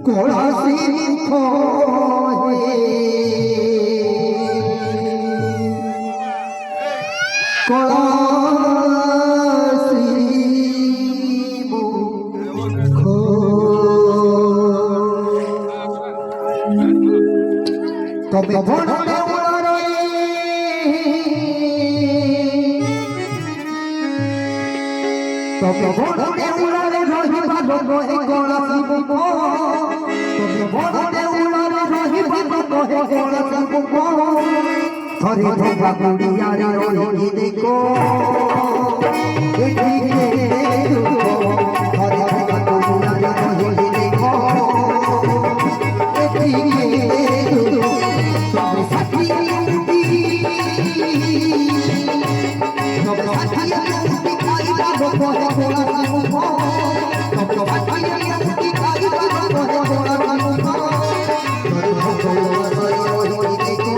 कोड़ा सी खोए कोड़ा सी खो कबे भोले उड़ारे कबे भोले उड़ारे रही बालो ए कोड़ा सी खो कबे भोले उड़ारे रही बालो ए कोड़ा सी खो हरे धोबा गुड़िया रे रोही देखो एठी के देखो हरे धोबा गुड़िया रे रोही देखो एठी के देखो सब साथी उठी खाई बाबो कोला कोला को सब साथी उठी खाई बाबो कोला कोला को हरे धोबा रोही देखो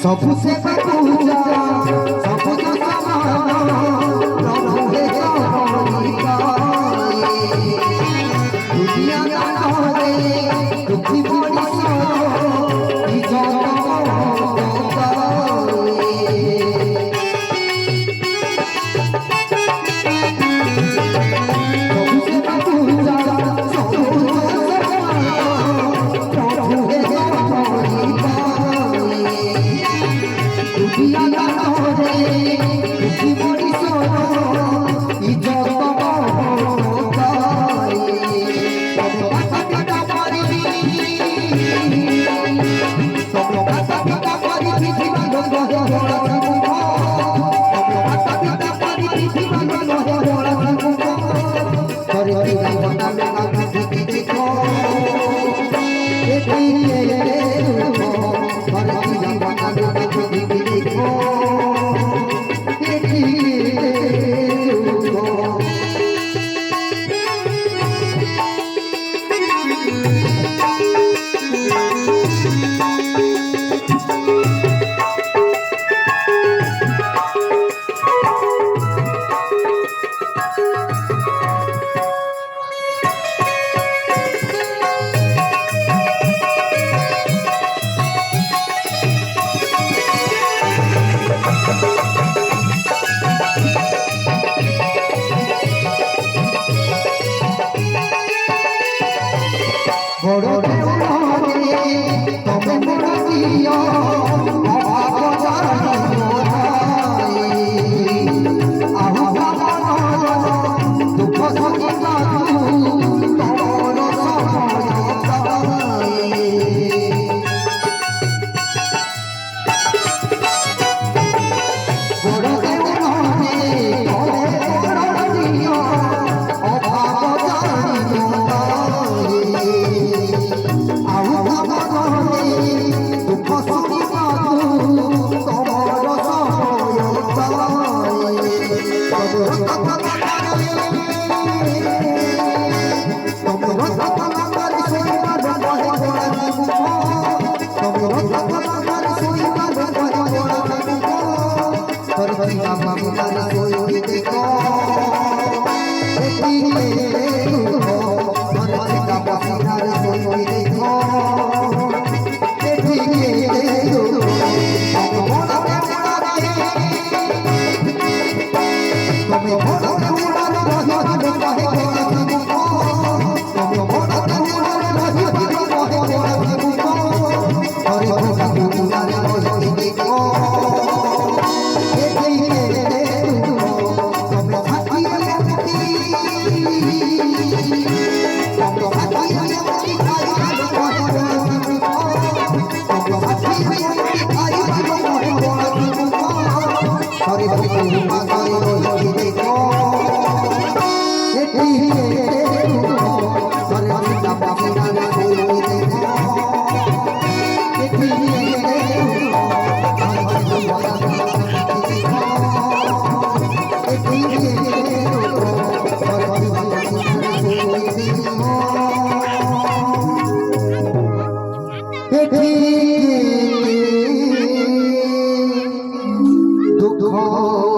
सबसे पूजा सबसे समान प्रभु है दुनिया का रे दुखी बड़ी ଦୁଃଖ